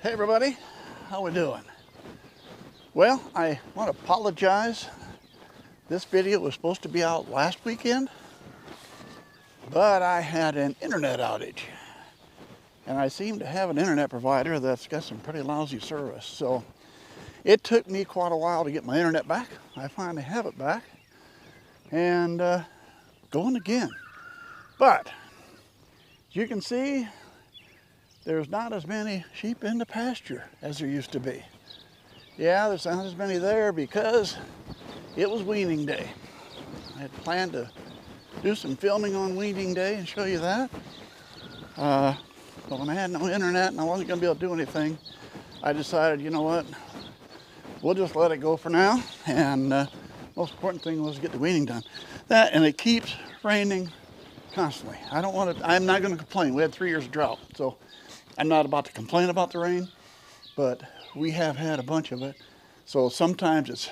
Hey everybody, how we doing? Well, I want to apologize. This video was supposed to be out last weekend, but I had an internet outage. And I seem to have an internet provider that's got some pretty lousy service. So it took me quite a while to get my internet back. I finally have it back and going again. But as you can see, there's not as many sheep in the pasture as there used to be. Yeah, there's not as many there because it was weaning day. I had planned to do some filming on weaning day and show you that. But when I had no internet and I wasn't going to be able to do anything, I decided, you know what, we'll just let it go for now. And most important thing was get the weaning done. That, and it keeps raining constantly. I'm not going to complain. We had 3 years of drought, so I'm not about to complain about the rain, but we have had a bunch of it. So sometimes it's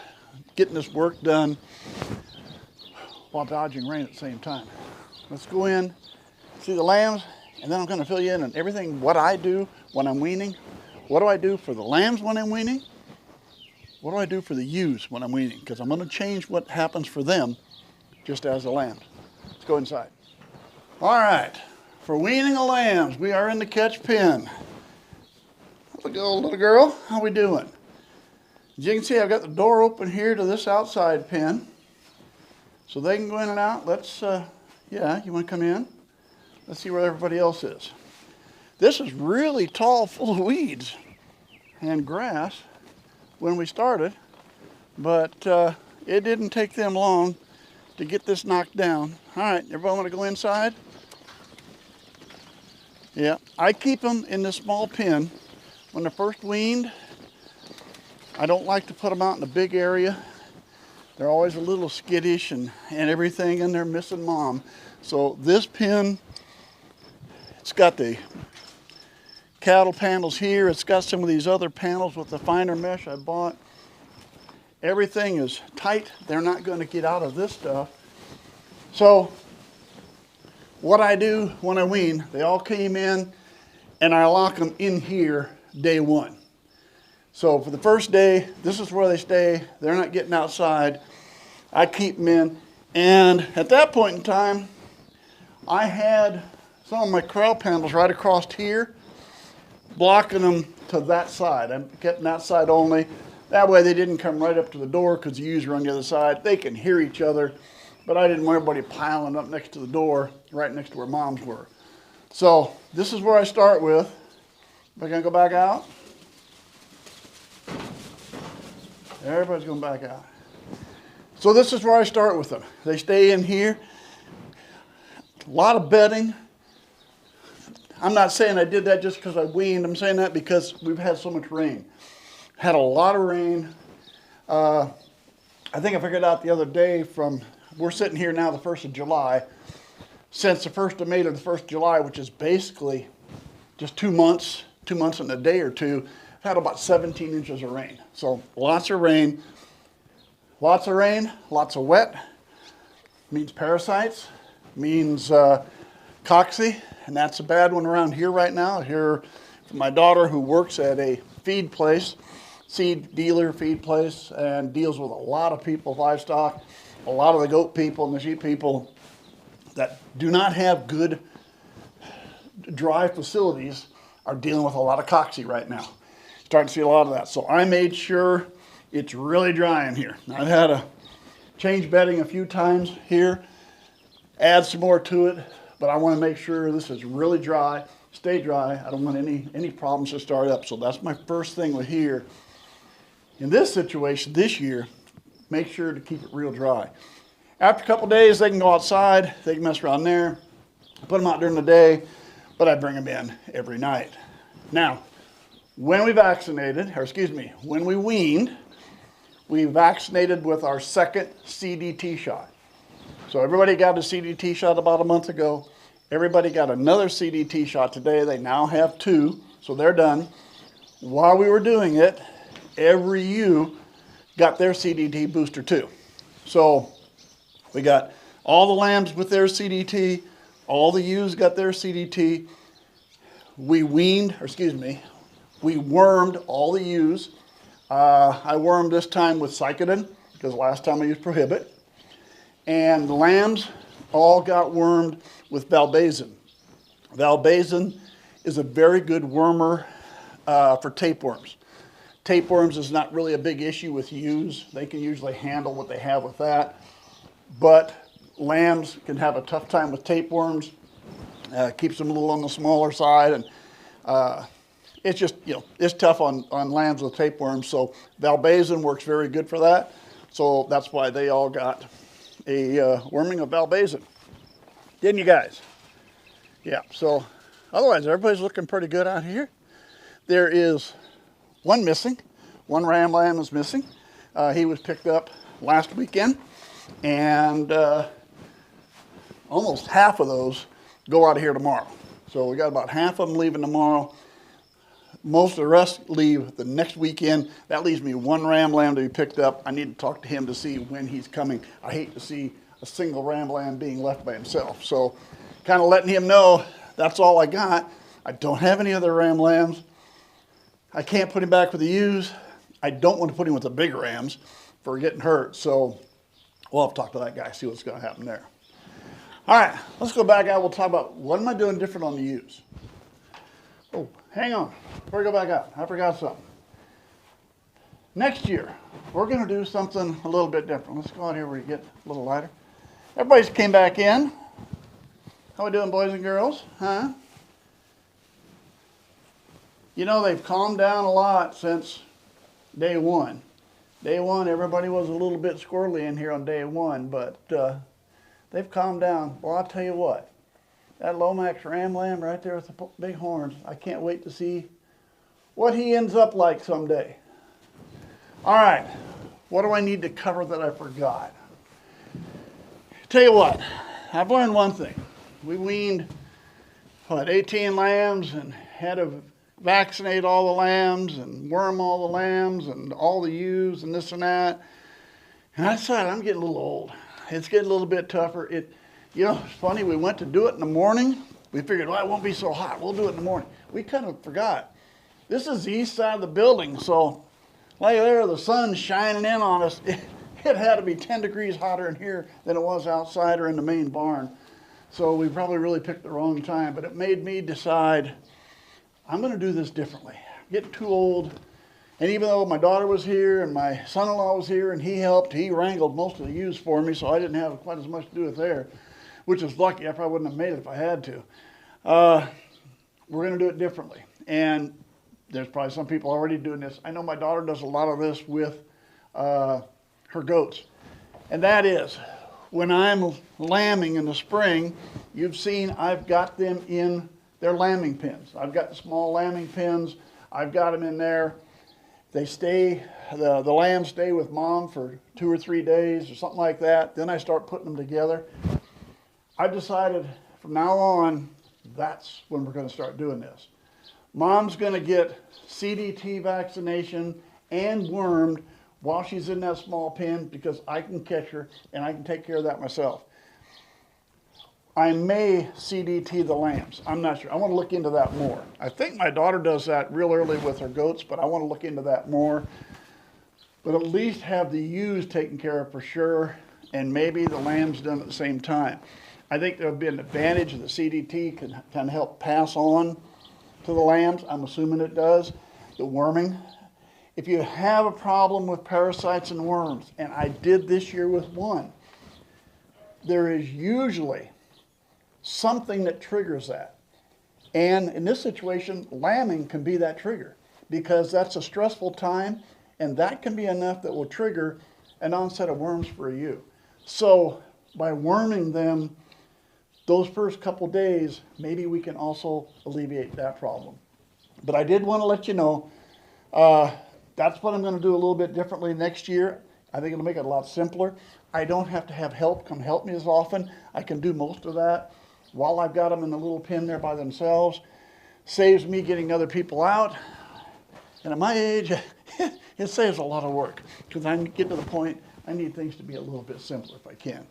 getting this work done while dodging rain at the same time. Let's go in, see the lambs, and then I'm going to fill you in on everything, what I do when I'm weaning. What do I do for the lambs when I'm weaning? What do I do for the ewes when I'm weaning? Because I'm going to change what happens for them just as the lambs. Let's go inside. All right. For weaning the lambs, we are in the catch pen. Let's go, little girl. How we doing? As you can see, I've got the door open here to this outside pen, so they can go in and out. Let's, yeah, you want to come in? Let's see where everybody else is. This is really tall, full of weeds and grass when we started, but it didn't take them long to get this knocked down. All right, everybody want to go inside? Yeah, I keep them in this small pen. When they're first weaned, I don't like to put them out in a big area. They're always a little skittish and everything, and they're missing mom. So this pen, it's got the cattle panels here. It's got some of these other panels with the finer mesh I bought. Everything is tight. They're not going to get out of this stuff. So what I do when I wean, they all came in and I lock them in here day one. So for the first day, this is where they stay. They're not getting outside. I keep them in. And at that point in time, I had some of my corral panels right across here, blocking them to that side. I kept them that side only. That way they didn't come right up to the door because the ewes are on the other side. They can hear each other. But I didn't want everybody piling up next to the door, right next to where moms were. So this is where I start with. We're going to go back out. Everybody's going back out. So this is where I start with them. They stay in here. A lot of bedding. I'm not saying I did that just because I weaned. I'm saying that because we've had so much rain. Had a lot of rain. I think I figured out the other day we're sitting here now the 1st of July. Since the 1st of May to the 1st of July, which is basically just 2 months and a day or two, I've had about 17 inches of rain. So lots of rain, lots of wet, means parasites, means cocci, and that's a bad one around here right now. I hear from my daughter who works at a feed place, seed dealer feed place, and deals with a lot of people, livestock. A lot of the goat people and the sheep people that do not have good dry facilities are dealing with a lot of cocci right now. Starting to see a lot of that. So I made sure it's really dry in here. I've had to change bedding a few times here, add some more to it, but I want to make sure this is really dry, stay dry. I don't want any problems to start up. So that's my first thing with here. In this situation this year, make sure to keep it real dry. After a couple days, they can go outside. They can mess around there. Put them out during the day, but I bring them in every night. Now, when we when we weaned, we vaccinated with our second CDT shot. So everybody got a CDT shot about a month ago. Everybody got another CDT shot today. They now have 2, so they're done. While we were doing it, every ewe got their CDT booster too. So we got all the lambs with their CDT, all the ewes got their CDT. We We wormed all the ewes. I wormed this time with Cycodin because last time I used Prohibit. And the lambs all got wormed with Valbazin. Valbazin is a very good wormer for tapeworms. Tapeworms is not really a big issue with ewes. They can usually handle what they have with that. But lambs can have a tough time with tapeworms. Keeps them a little on the smaller side. And it's just, it's tough on lambs with tapeworms. So Valbazin works very good for that. So that's why they all got a worming of Valbazin. Didn't you guys? Yeah, so otherwise everybody's looking pretty good out here. There is one missing. One ram lamb is missing. He was picked up last weekend, and almost half of those go out of here tomorrow. So we got about half of them leaving tomorrow. Most of the rest leave the next weekend. That leaves me one ram lamb to be picked up. I need to talk to him to see when he's coming. I hate to see a single ram lamb being left by himself. So kind of letting him know that's all I got. I don't have any other ram lambs. I can't put him back with the ewes. I don't want to put him with the big rams for getting hurt. So we'll have to talk to that guy, see what's going to happen there. All right, let's go back out. We'll talk about what am I doing different on the ewes. Oh, hang on. Before we go back out, I forgot something. Next year, we're going to do something a little bit different. Let's go out here where you get a little lighter. Everybody's came back in. How we doing, boys and girls? Huh? You know, they've calmed down a lot since day one. Day one, everybody was a little bit squirrely in here on day one, but they've calmed down. Well, I'll tell you what. That Lomax ram lamb right there with the big horns, I can't wait to see what he ends up like someday. All right, what do I need to cover that I forgot? Tell you what, I've learned one thing. We weaned, 18 lambs and had to vaccinate all the lambs and worm all the lambs and all the ewes and this and that. And I decided I'm getting a little old. It's getting a little bit tougher. It's funny, we went to do it in the morning. We figured, well, it won't be so hot. We'll do it in the morning. We kind of forgot. This is the east side of the building, so like there, the sun's shining in on us. It had to be 10 degrees hotter in here than it was outside or in the main barn. So we probably really picked the wrong time, but it made me decide I'm going to do this differently. I'm getting too old. And even though my daughter was here and my son-in-law was here and he helped, he wrangled most of the ewes for me, so I didn't have quite as much to do with there, which is lucky. I probably wouldn't have made it if I had to. We're going to do it differently. And there's probably some people already doing this. I know my daughter does a lot of this with her goats. And that is, when I'm lambing in the spring, you've seen I've got them in their lambing pens. I've got the small lambing pens. I've got them in there. They stay, the lambs stay with mom for 2 or 3 days or something like that. Then I start putting them together. I've decided from now on, that's when we're going to start doing this. Mom's going to get CDT vaccination and wormed while she's in that small pen because I can catch her and I can take care of that myself. I may CDT the lambs. I'm not sure. I want to look into that more. I think my daughter does that real early with her goats, but I want to look into that more. But at least have the ewes taken care of for sure, and maybe the lambs done at the same time. I think there would be an advantage that the CDT can help pass on to the lambs. I'm assuming it does. The worming. If you have a problem with parasites and worms, and I did this year with one, there is usually something that triggers that. And in this situation, lambing can be that trigger because that's a stressful time, and that can be enough that will trigger an onset of worms for a ewe. So by worming them those first couple days, maybe we can also alleviate that problem. But I did want to let you know, that's what I'm going to do a little bit differently next year. I think it'll make it a lot simpler. I don't have to have help come help me as often. I can do most of that while I've got them in the little pen there by themselves. Saves me getting other people out. And at my age, it saves a lot of work because I'm getting to the point I need things to be a little bit simpler if I can.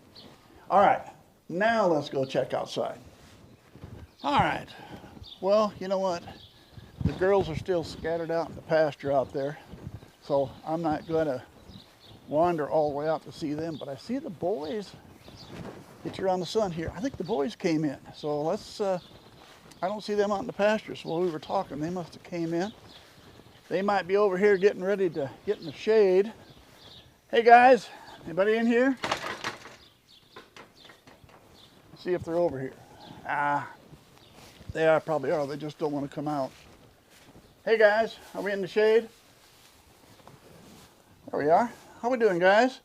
All right, now let's go check outside. All right, well, you know what? The girls are still scattered out in the pasture out there, so I'm not going to wander all the way out to see them, but I see the boys. Get you around the sun here. I think the boys came in, so let's, I don't see them out in the pasture, so while we were talking, they must have came in. They might be over here getting ready to get in the shade. Hey guys, anybody in here? See if they're over here. They probably are. They just don't want to come out. Hey guys, are we in the shade? There we are. How we doing, guys?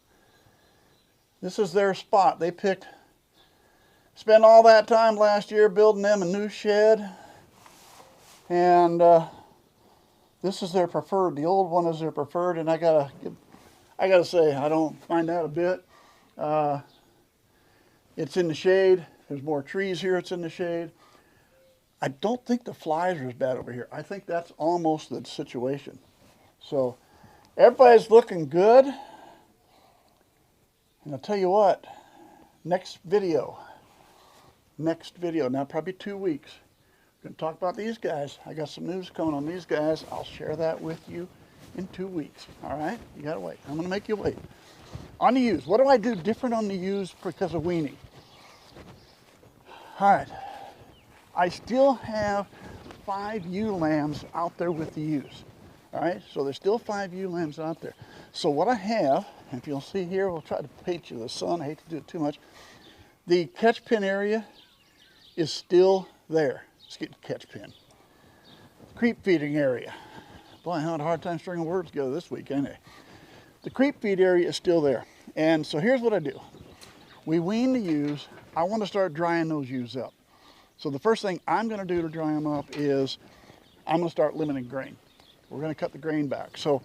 This is their spot. They spent all that time last year building them a new shed, and this is their preferred. The old one is their preferred, and I gotta say, I don't mind that a bit. It's in the shade. There's more trees here. It's in the shade. I don't think the flies are as bad over here. I think that's almost the situation. So everybody's looking good. And I'll tell you what, next video, now probably 2 weeks, we're going to talk about these guys. I got some news coming on these guys. I'll share that with you in 2 weeks. All right? You got to wait. I'm going to make you wait. On the ewes, what do I do different on the ewes because of weaning? All right. I still have 5 ewe lambs out there with the ewes. All right? So there's still 5 ewe lambs out there. So what I have, if you'll see here, we'll try to paint you the sun. I hate to do it too much. The catch pin area is still there. Let's get the catch pin. Creep feeding area. Boy, I had a hard time stringing words together this week, ain't I? The creep feed area is still there. And so here's what I do. We wean the ewes. I want to start drying those ewes up. So the first thing I'm going to do to dry them up is I'm going to start limiting grain. We're going to cut the grain back. So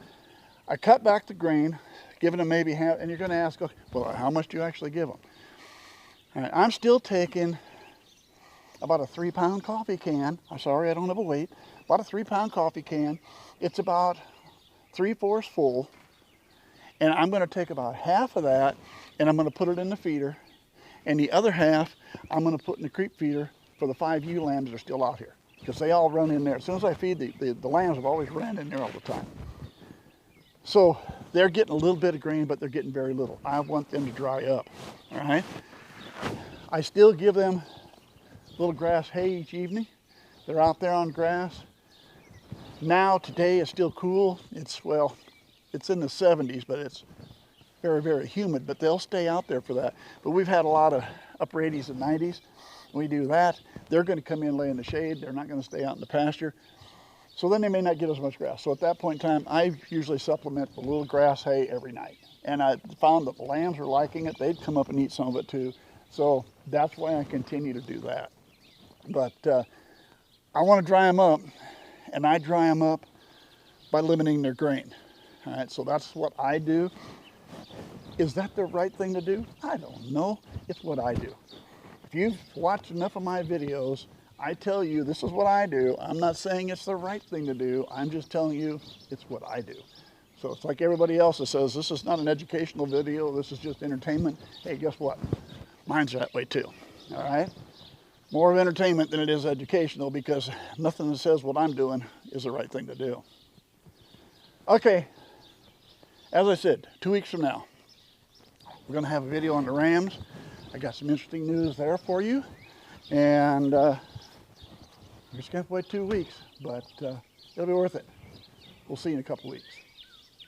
I cut back the grain, giving them maybe half, and you're going to ask, okay, well, how much do you actually give them? All right, I'm still taking about a 3-pound coffee can. I'm sorry, I don't have a weight. About a 3-pound coffee can. It's about 3/4 full. And I'm going to take about half of that, and I'm going to put it in the feeder. And the other half, I'm going to put in the creep feeder for the 5 ewe lambs that are still out here, because they all run in there. As soon as I feed, the lambs have always ran in there all the time. So they're getting a little bit of grain, but they're getting very little. I want them to dry up, all right? I still give them little grass hay each evening. They're out there on grass. Now, today is still cool. It's in the 70s, but it's very, very humid, but they'll stay out there for that. But we've had a lot of upper 80s and 90s. When we do that, they're going to come in, lay in the shade. They're not going to stay out in the pasture. So then they may not get as much grass. So at that point in time, I usually supplement with a little grass hay every night. And I found that the lambs are liking it. They'd come up and eat some of it too. So that's why I continue to do that. But I want to dry them up, and I dry them up by limiting their grain. All right, so that's what I do. Is that the right thing to do? I don't know. It's what I do. If you've watched enough of my videos, I tell you this is what I do. I'm not saying it's the right thing to do. I'm just telling you it's what I do. So it's like everybody else that says this is not an educational video, this is just entertainment. Hey, guess what? Mine's that way too. All right? More of entertainment than it is educational, because nothing that says what I'm doing is the right thing to do. Okay, as I said, 2 weeks from now, we're going to have a video on the rams. I got some interesting news there for you, and we're just going to wait 2 weeks, but it'll be worth it. We'll see you in a couple weeks.